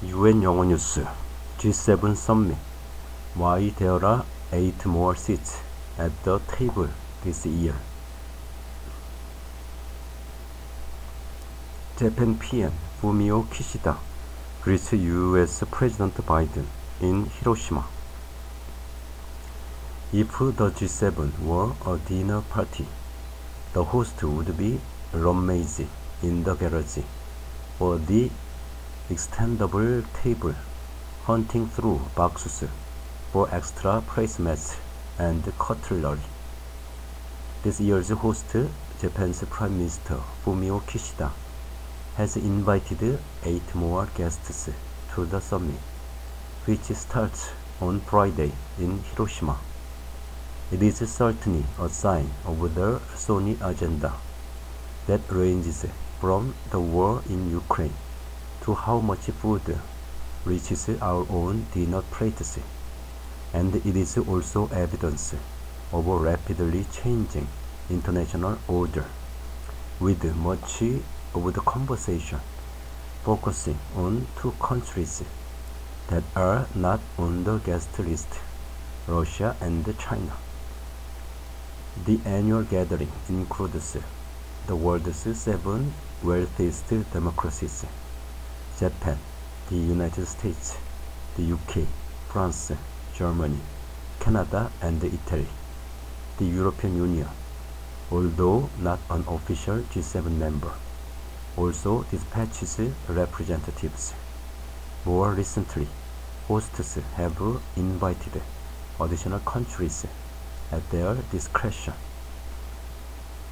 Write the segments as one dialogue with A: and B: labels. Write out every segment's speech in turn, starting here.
A: UN 영어뉴스 G7 Summit. Why there are 8 more seats at the table this year? Japan PM Fumio Kishida greets US President Biden in Hiroshima. If the G7 were a dinner party, the host would be rummaging in the garage for the extendable table, hunting through boxes for extra placemats and cutlery. This year's host, Japan's Prime Minister Fumio Kishida, has invited 8 more guests to the summit, which starts on Friday in Hiroshima. It is certainly a sign of the Sony agenda that ranges from the war in Ukraine to how much food reaches our own dinner plates, and it is also evidence of a rapidly changing international order, with much of the conversation focusing on 2 countries that are not on the guest list, Russia and China. The annual gathering includes the world's 7 wealthiest democracies: Japan, the United States, the UK, France, Germany, Canada, and Italy. The European Union, although not an official G7 member, also dispatches representatives. More recently, hosts have invited additional countries at their discretion.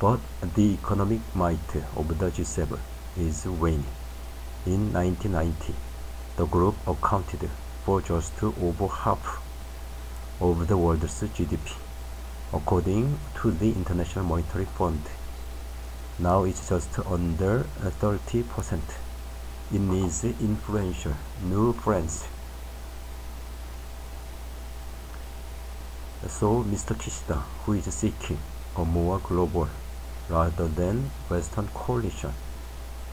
A: But the economic might of the G7 is waning. In 1990, the group accounted for just over half of the world's GDP, according to the International Monetary Fund. Now it's just under 30%. It needs influential new friends. So Mr. Kishida, who is seeking a more global rather than Western coalition,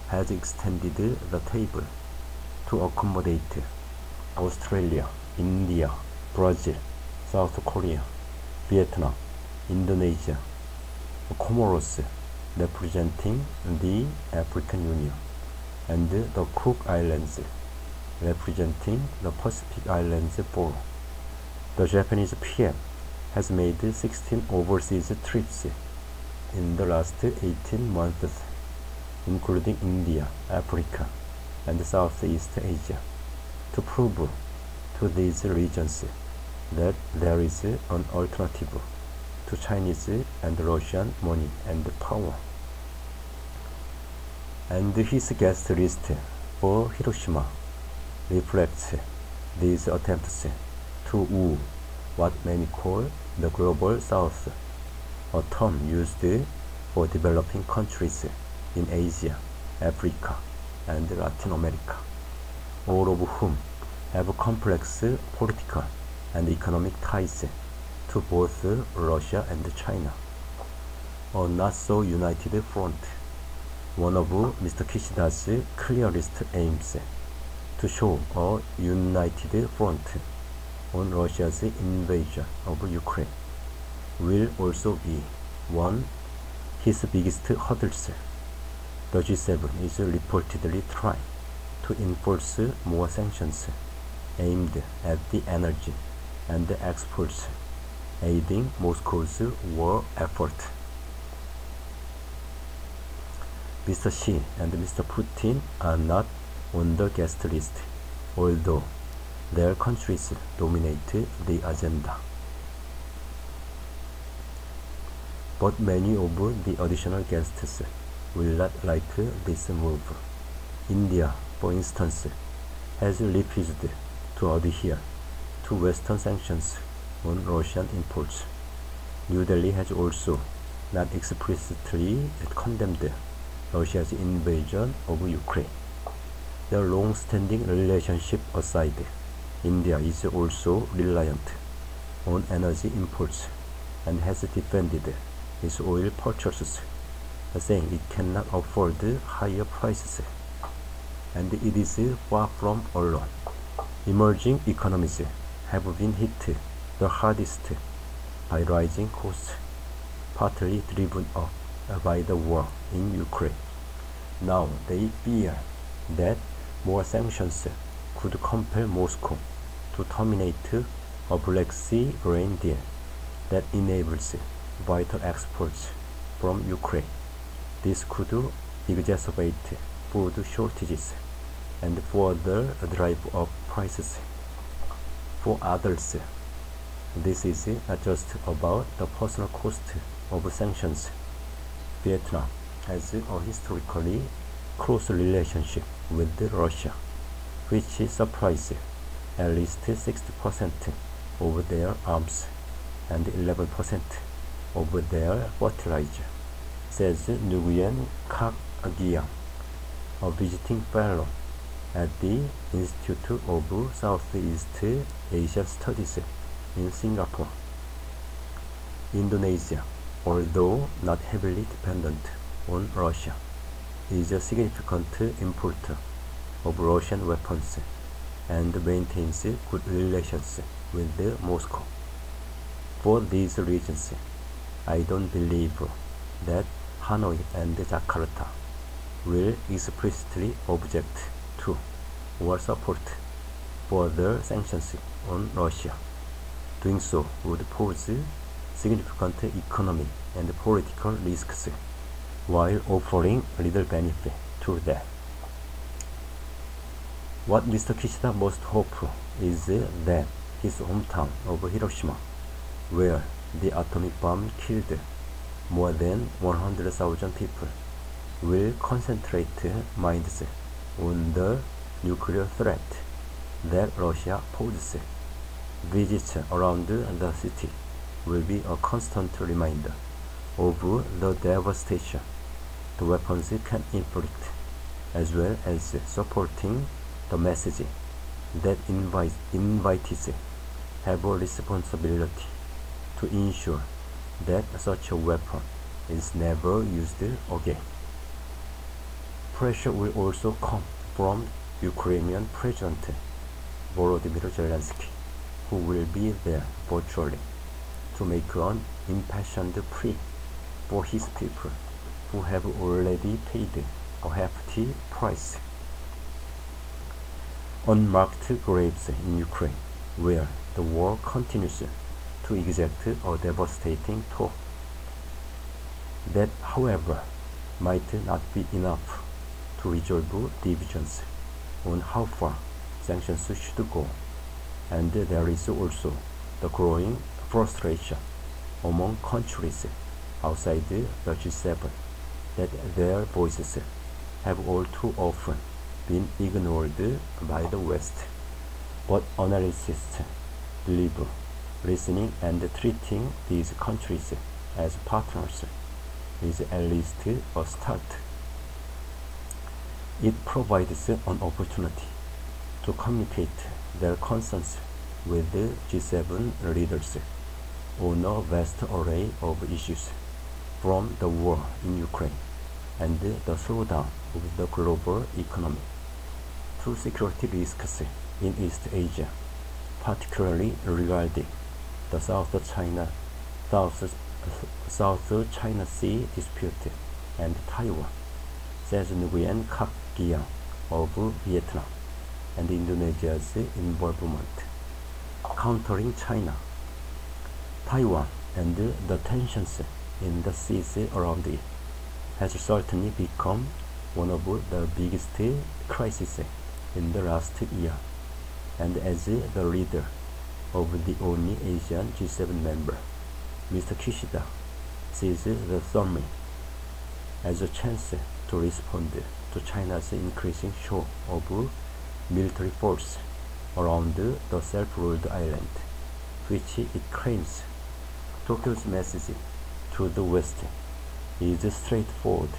A: has extended the table to accommodate Australia, India, Brazil, South Korea, Vietnam, Indonesia, Comoros, representing the African Union, and the Cook Islands, representing the Pacific Islands Forum. The Japanese PM has made 16 overseas trips in the last 18 months, including India, Africa, and Southeast Asia, to prove to these regions that there is an alternative to Chinese and Russian money and power. And his guest list for Hiroshima reflects these attempts to woo what many call the Global South, a term used for developing countries in Asia, Africa, and Latin America, all of whom have complex political and economic ties to both Russia and China. A not-so-united front. One of Mr. Kishida's clearest aims to show a united front on Russia's invasion of Ukraine will also be one his biggest hurdles. The G7 is reportedly trying to enforce more sanctions aimed at the energy and exports, aiding Moscow's war effort. Mr. Xi and Mr. Putin are not on the guest list, although their countries dominate the agenda. But many of the additional guests will not like this move. India, for instance, has refused to adhere to Western sanctions on Russian imports. New Delhi has also not explicitly condemned Russia's invasion of Ukraine. Their long-standing relationship aside, India is also reliant on energy imports and has defended its oil purchases, saying it cannot afford higher prices. and it is far from alone. Emerging economies have been hit the hardest by rising costs, partly driven up by the war in Ukraine. Now they fear that more sanctions could compel Moscow to terminate a Black Sea grain deal that enables vital exports from Ukraine. This could exacerbate food shortages and further drive up prices. For others, this is not just about the personal cost of sanctions. Vietnam has a historically close relationship with Russia, which supplies at least 60% of their arms and 11% of their fertilizer, says Nguyen Kak Giang, a visiting fellow at the Institute of Southeast Asian Studies in Singapore. Indonesia, although not heavily dependent on Russia, is a significant importer of Russian weapons and maintains good relations with Moscow. For these reasons, I don't believe that Hanoi and Jakarta will explicitly object to or support further sanctions on Russia. Doing so would pose significant economic and political risks while offering little benefit to them. What Mr. Kishida most hopes is that his hometown of Hiroshima, where the atomic bomb killed more than 100,000 people, will concentrate minds on the nuclear threat that Russia poses. Visits around the city will be a constant reminder of the devastation the weapons can inflict, as well as supporting the message that invitees have a responsibility to ensure that such a weapon is never used again. Pressure will also come from Ukrainian President Volodymyr Zelensky, who will be there virtually to make an impassioned plea for his people who have already paid a hefty price. Unmarked graves in Ukraine, where the war continues to exact a devastating toll. That, however, might not be enough to resolve divisions on how far sanctions should go, and there is also the growing frustration among countries outside the G7 that their voices have all too often been ignored by the West. But analysts believe listening and treating these countries as partners is at least a start. It provides an opportunity to communicate their concerns with the G7 leaders on a vast array of issues, from the war in Ukraine and the slowdown of the global economy to security risks in East Asia, particularly regarding the South China Sea dispute and Taiwan, says Nguyen Kak Giang of Vietnam, and Indonesia's involvement. Countering China, Taiwan, and the tensions in the seas around it has certainly become one of the biggest crises in the last year, and as the leader of the only Asian G7 member, Mr. Kishida sees the summit as a chance to respond to China's increasing show of military force around the self-ruled island, which it claims. Tokyo's message to the West is straightforward.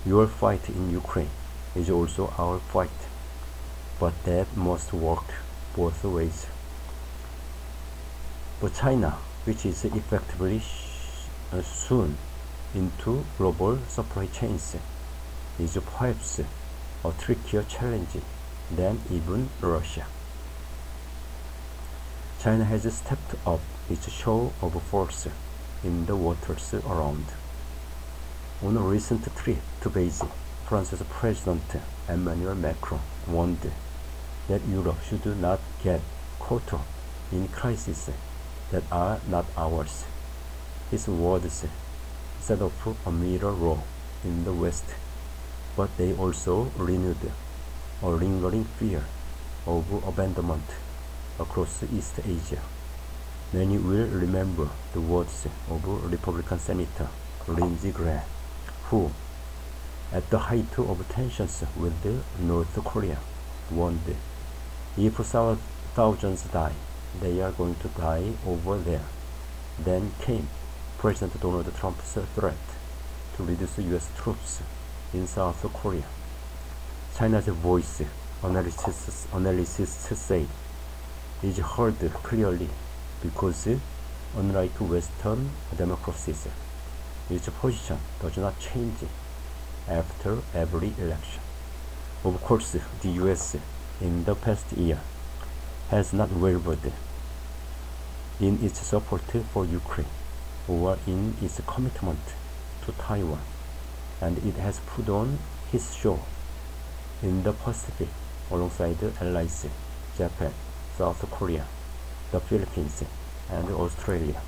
A: Your fight in Ukraine is also our fight, but that must work both ways. But China, which is effectively soon into global supply chains, is perhaps a trickier challenge than even Russia. China has stepped up its show of force in the waters around. On a recent trip to Beijing, France's President Emmanuel Macron warned that Europe should not get caught up in crises that are not ours. His words set off a mirror row in the West, but they also renewed a lingering fear of abandonment across East Asia. Many will remember the words of Republican Senator Lindsey Graham, who, at the height of tensions with North Korea, warned, "If thousands die, they are going to die over there." Then came President Donald Trump's threat to reduce U.S. troops in South Korea. China's voice, analysts say, is heard clearly because, unlike Western democracies, its position does not change after every election. Of course, the U.S. in the past year has not wavered in its support for Ukraine or in its commitment to Taiwan, and it has put on his show in the Pacific alongside allies Japan, South Korea, the Philippines, and Australia.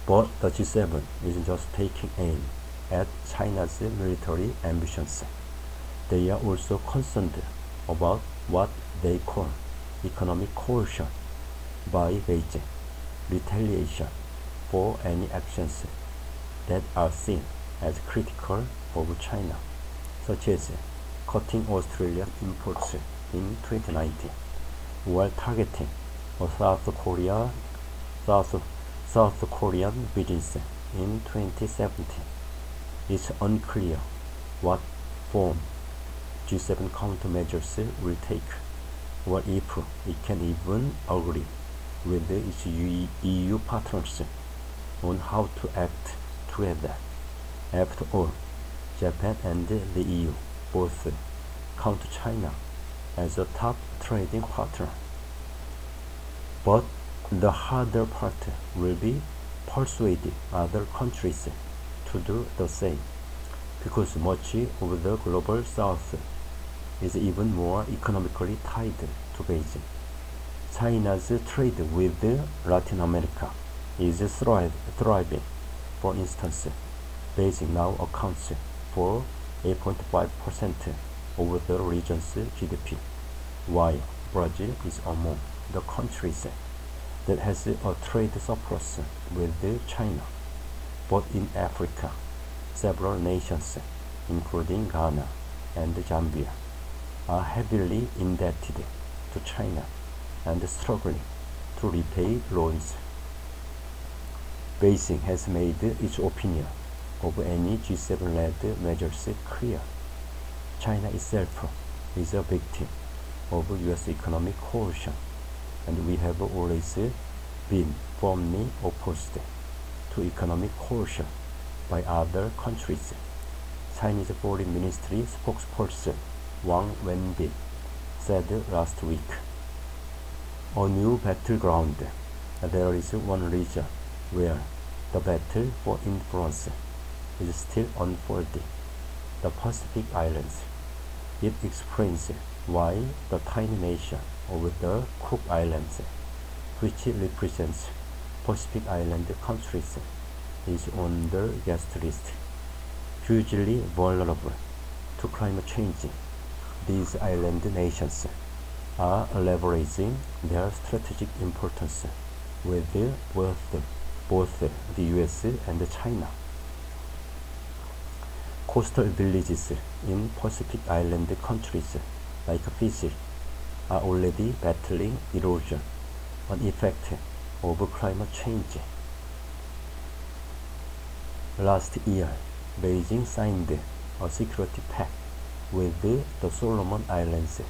A: But the G7 is just taking aim at China's military ambitions. They are also concerned about what they call economic coercion by Beijing, retaliation for any actions that are seen as critical of China, such as cutting Australian imports in 2019, while targeting a South Korean business in 2017. It's unclear what form G7 countermeasures will take, or if it can even agree with its EU partners on how to act together. After all, Japan and the EU both count China as a top trading partner. But the harder part will be persuading other countries to do the same, because much of the global south is even more economically tied to Beijing. China's trade with Latin America is thriving. For instance, Beijing now accounts for 8.5% of the region's GDP, while Brazil is among the countries that has a trade surplus with China. But in Africa, several nations, including Ghana and Zambia, are heavily indebted to China and struggling to repay loans. Beijing has made its opinion of any G7-led measures clear. China itself is a victim of U.S. economic coercion, and we have always been firmly opposed to economic coercion by other countries. Chinese Foreign Ministry spokesperson Wang Wenbin said last week, "A new battleground. There is one region where the battle for influence is still unfolding, the Pacific Islands." It explains why the tiny nation of the Cook Islands, which represents Pacific Island countries, is on the guest list. Hugely vulnerable to climate change, these island nations are leveraging their strategic importance with both the US and China. Coastal villages in Pacific Island countries like Fiji are already battling erosion, an effect of climate change. Last year, Beijing signed a security pact with the Solomon Islands,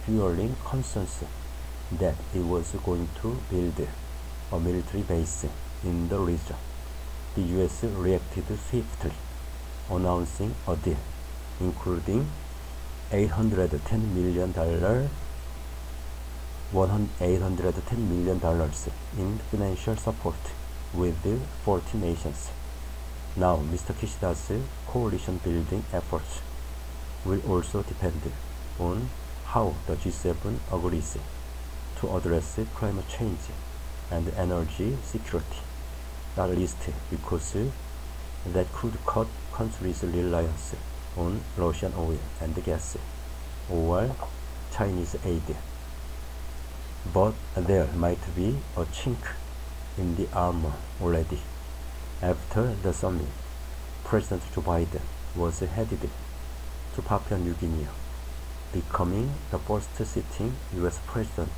A: fueling concerns that it was going to build a military base in the region. The US reacted swiftly, announcing a deal, including $810 million in financial support with 40 nations. Now, Mr. Kishida's coalition building efforts will also depend on how the G7 agrees to address climate change and energy security, not least because that could cut countries' reliance on Russian oil and gas or Chinese aid. But there might be a chink in the armor already. After the summit, President Joe Biden was headed to Papua New Guinea, becoming the first sitting U.S. president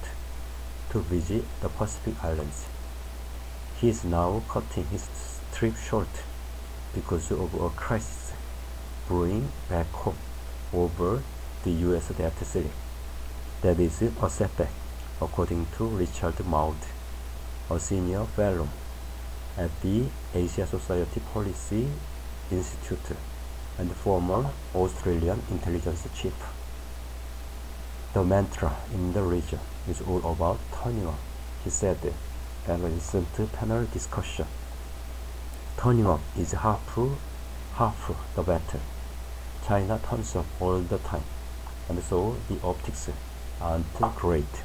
A: to visit the Pacific Islands. He is now cutting his trip short because of a crisis brewing back home over the U.S. debt ceiling. That is a setback, according to Richard Maud, a senior fellow at the Asia Society Policy Institute and former Australian intelligence chief. The mantra in the region is all about turning up, he said at a recent panel discussion. Turning up is half the battle. China turns up all the time, and so the optics aren't great.